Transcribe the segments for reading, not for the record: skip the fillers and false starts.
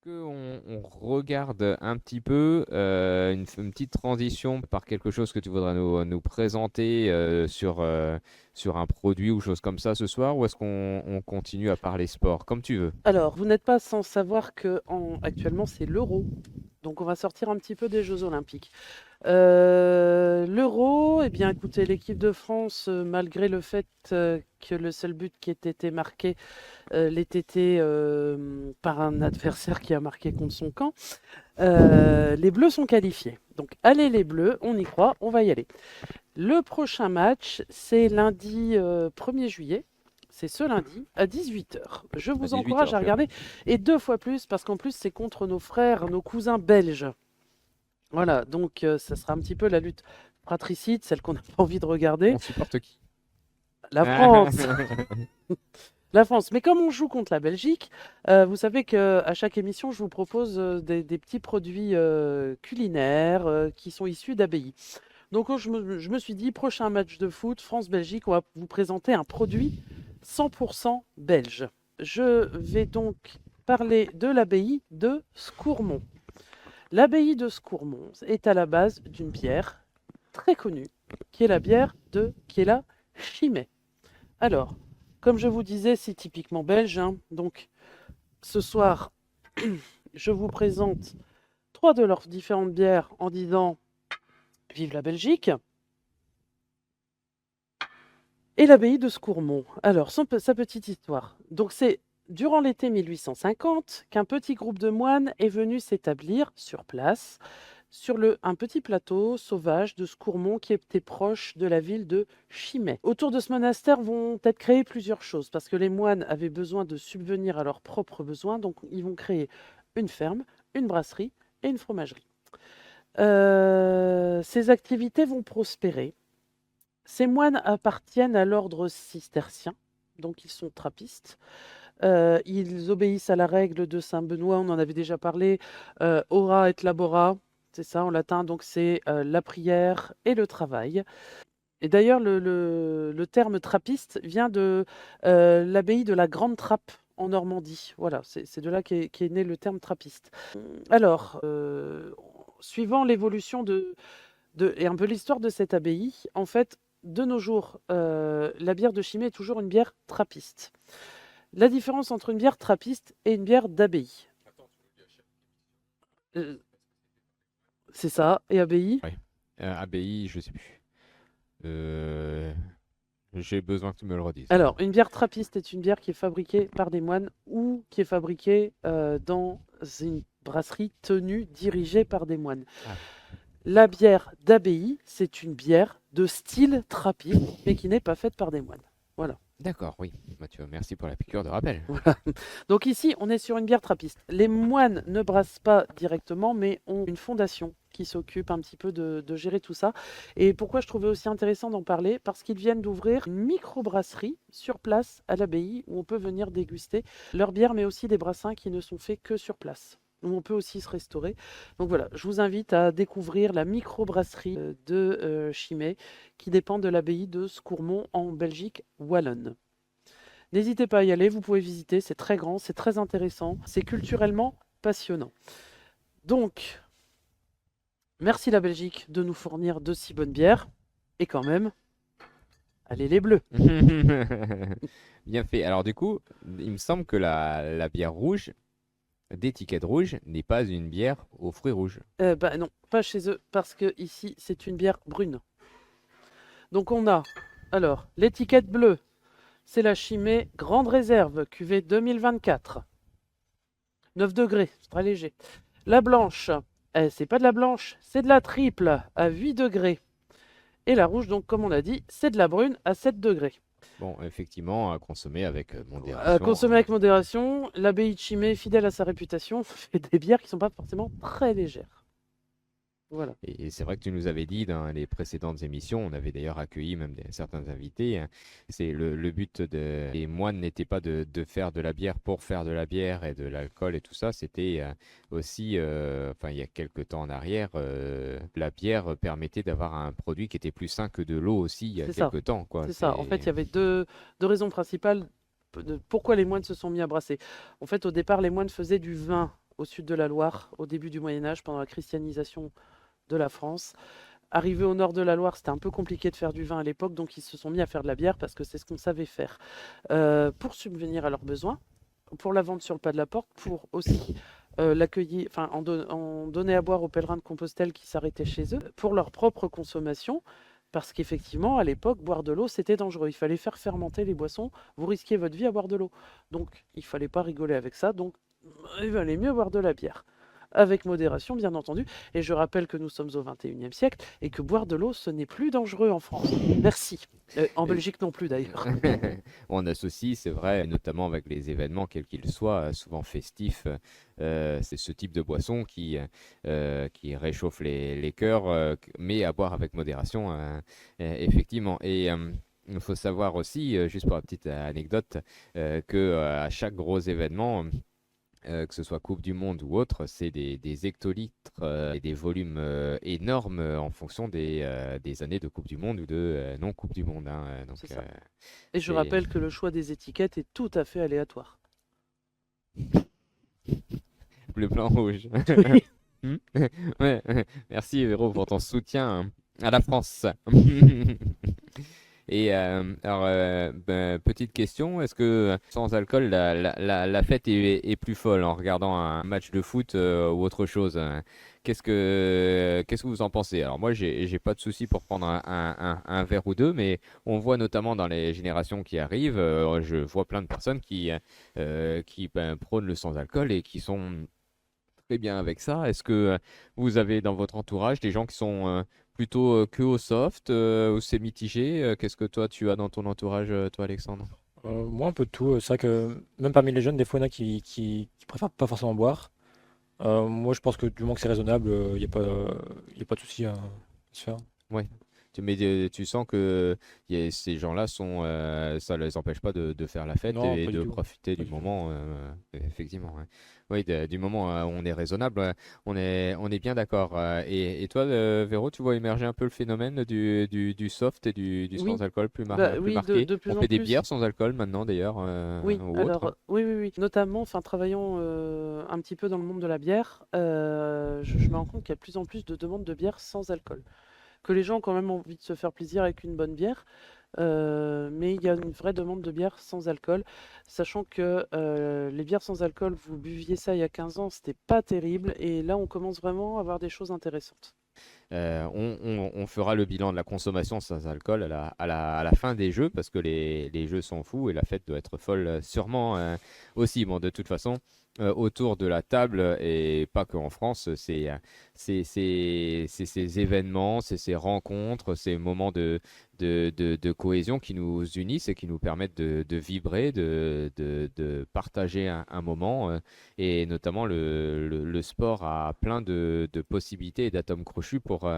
On regarde un petit peu une petite transition par quelque chose que tu voudrais nous présenter sur un produit ou chose comme ça ce soir, ou est-ce qu'on continue à parler sport, comme tu veux? Alors, vous n'êtes pas sans savoir que actuellement c'est l'Euro. Donc on va sortir un petit peu des Jeux Olympiques. L'Euro, eh bien écoutez, l'équipe de France, malgré le fait que le seul but qui ait été marqué l'ait été par un adversaire qui a marqué contre son camp, les Bleus sont qualifiés. Donc allez les Bleus, on y croit, on va y aller. Le prochain match, c'est lundi 1er juillet. C'est ce lundi à 18h. Je À vous 18 encourage heures, à tu as dit. regarder. Et deux fois plus, parce qu'en plus, c'est contre nos frères, nos cousins belges. Voilà, donc ça sera un petit peu la lutte fratricide, celle qu'on n'a pas envie de regarder. On supporte qui? La France. La France. Mais comme on joue contre la Belgique, vous savez qu'à chaque émission, je vous propose des petits produits culinaires qui sont issus d'abbayes. Donc je me suis dit, prochain match de foot, France-Belgique, on va vous présenter un produit 100% belge. Je vais donc parler de l'abbaye de Scourmont. L'abbaye de Scourmont est à la base d'une bière très connue, qui est la Chimay. Alors, comme je vous disais, c'est typiquement belge, hein. Donc ce soir, je vous présente trois de leurs différentes bières en disant Vive la Belgique et l'abbaye de Scourmont. Alors, sa petite histoire. Donc, c'est durant l'été 1850 qu'un petit groupe de moines est venu s'établir sur place, sur un petit plateau sauvage de Scourmont qui était proche de la ville de Chimay. Autour de ce monastère vont être créées plusieurs choses parce que les moines avaient besoin de subvenir à leurs propres besoins, donc ils vont créer une ferme, une brasserie et une fromagerie. Ces activités vont prospérer. Ces moines appartiennent à l'ordre cistercien, donc ils sont trappistes. Ils obéissent à la règle de Saint Benoît, on en avait déjà parlé, ora et labora, c'est ça en latin, donc c'est la prière et le travail. Et d'ailleurs, le terme trappiste vient de l'abbaye de la Grande Trappe en Normandie. Voilà, c'est de là qu'est né le terme trappiste. Alors, suivant l'évolution et un peu l'histoire de cette abbaye, en fait, de nos jours, la bière de Chimay est toujours une bière trappiste. La différence entre une bière trappiste et une bière d'abbaye. Euh, c'est ça, et abbaye. Oui. ABI, je sais plus. Euh, j'ai besoin que tu me le redises. Alors, une bière trappiste est une bière qui est fabriquée par des moines ou qui est fabriquée dans une brasserie tenue, dirigée par des moines. Ah, La bière d'abbaye, c'est une bière de style trappiste, mais qui n'est pas faite par des moines. Voilà. d'accord, oui. Mathieu, merci pour la piqûre de rappel. Voilà. Donc ici, on est sur une bière trappiste. Les moines ne brassent pas directement, mais ont une fondation qui s'occupe un petit peu de gérer tout ça. Et pourquoi je trouvais aussi intéressant d'en parler? Parce qu'ils viennent d'ouvrir une microbrasserie sur place à l'abbaye où on peut venir déguster leur bière, mais aussi des brassins qui ne sont faits que sur place, où on peut aussi se restaurer. Donc voilà, je vous invite à découvrir la microbrasserie de Chimay, qui dépend de l'abbaye de Scourmont en Belgique wallonne. N'hésitez pas à y aller, vous pouvez visiter, c'est très grand, c'est très intéressant, c'est culturellement passionnant. Donc, merci la Belgique de nous fournir de si bonnes bières, et quand même, allez les bleus. Bien fait. Alors du coup, il me semble que la bière rouge, d'étiquette rouge, n'est pas une bière aux fruits rouges. Bah non, pas chez eux, parce que ici c'est une bière brune. Donc on a, alors, l'étiquette bleue, c'est la Chimay Grande Réserve, cuvée 2024. 9 degrés, c'est très léger. La blanche, c'est pas de la blanche, c'est de la triple à 8 degrés. Et la rouge, donc, comme on a dit, c'est de la brune à 7 degrés. Bon, effectivement, à consommer avec À modération, consommer hein. avec modération, l'abbaye de Chimay, fidèle à sa réputation, fait des bières qui ne sont pas forcément très légères. Voilà. Et c'est vrai que tu nous avais dit dans les précédentes émissions, on avait d'ailleurs accueilli même certains invités, hein, c'est le but des moines n'était pas de faire de la bière pour faire de la bière et de l'alcool et tout ça, c'était aussi, enfin il y a quelques temps en arrière, la bière permettait d'avoir un produit qui était plus sain que de l'eau aussi il y a C'est ça. quelques temps, quoi. C'est ça. En fait, il y avait deux raisons principales de pourquoi les moines se sont mis à brasser. En fait, au départ, les moines faisaient du vin au sud de la Loire, au début du Moyen-Âge, pendant la christianisation de la France. Arrivé au nord de la Loire, c'était un peu compliqué de faire du vin à l'époque, donc ils se sont mis à faire de la bière parce que c'est ce qu'on savait faire. Pour subvenir à leurs besoins, pour la vente sur le pas de la porte, pour aussi l'accueillir, enfin en donner à boire aux pèlerins de Compostelle qui s'arrêtaient chez eux, pour leur propre consommation, parce qu'effectivement, à l'époque, boire de l'eau, c'était dangereux. Il fallait faire fermenter les boissons, vous risquiez votre vie à boire de l'eau. Donc, il fallait pas rigoler avec ça, donc il valait mieux boire de la bière. Avec modération, bien entendu. Et je rappelle que nous sommes au XXIe siècle et que boire de l'eau, ce n'est plus dangereux en France. Merci. En Et- Belgique non plus, d'ailleurs. On associe, c'est vrai, notamment avec les événements, quels qu'ils soient, souvent festifs, c'est ce type de boisson qui réchauffe les cœurs, mais à boire avec modération, effectivement. Et il faut savoir aussi, juste pour la petite anecdote, que à chaque gros événement, que ce soit Coupe du Monde ou autre, c'est des hectolitres et des volumes énormes en fonction des années de Coupe du Monde ou de non-Coupe du Monde, hein. Donc, C'est ça. Et je c'est rappelle que le choix des étiquettes est tout à fait aléatoire. bleu, blanc, rouge. Oui. Hmm. Ouais, merci Véro pour ton soutien à la France. Et alors, petite question, est-ce que sans alcool, la fête est plus folle en regardant un match de foot ou autre chose, hein? Qu'est-ce que vous en pensez? Alors moi, j'ai pas de souci pour prendre un verre ou deux, mais on voit notamment dans les générations qui arrivent, je vois plein de personnes qui prônent le sans-alcool et qui sont très bien avec ça. Est-ce que vous avez dans votre entourage des gens qui sont plutôt que au soft ou c'est mitigé? Qu'est-ce que toi tu as dans ton entourage, toi Alexandre? Moi, un peu de tout. C'est vrai que même parmi les jeunes, des fois, il y en a qui préfèrent pas forcément boire. Moi, je pense que du moment que c'est raisonnable, il n'y a y a pas de souci à se faire. Ouais. Mais tu sens que ces gens-là ça les empêche pas de faire la fête Non, et pas du de tout. profiter Pas du du tout. moment, effectivement. Ouais. Oui, du moment où on est raisonnable, on est bien d'accord. Et toi, Véro, tu vois émerger un peu le phénomène du soft et du Oui, sans-alcool bah plus oui, marqué. de On plus en fait des plus. bières sans alcool maintenant, d'ailleurs, Oui, ou autre, alors hein. oui, oui, oui. Notamment, enfin, travaillant un petit peu dans le monde de la bière, je me rends compte qu'il y a de plus en plus de demandes de bière sans alcool. Que les gens ont quand même envie de se faire plaisir avec une bonne bière, mais il y a une vraie demande de bière sans alcool, sachant que les bières sans alcool, vous buviez ça il y a 15 ans, c'était pas terrible, et là on commence vraiment à avoir des choses intéressantes. On fera le bilan de la consommation sans alcool à la fin des jeux parce que les jeux sont fous et la fête doit être folle sûrement aussi. Bon, de toute façon, autour de la table et pas qu'en France, c'est ces événements, c'est ces rencontres, ces moments de cohésion qui nous unissent et qui nous permettent de vibrer, de partager un moment. Et notamment, le sport a plein de possibilités et d'atomes crochus pour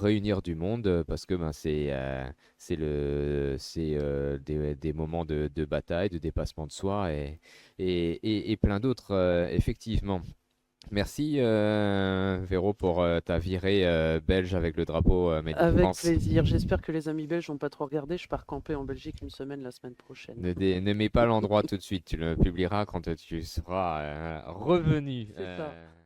réunir du monde parce que ben, c'est des moments de bataille, de dépassement de soi et plein d'autres, effectivement. Merci Véro pour ta virée belge avec le drapeau Made in Avec France. plaisir, j'espère que les amis belges n'ont pas trop regardé, je pars camper en Belgique une semaine la semaine prochaine. Ne mets pas l'endroit tout de suite, tu le publieras quand tu seras revenu. C'est ça.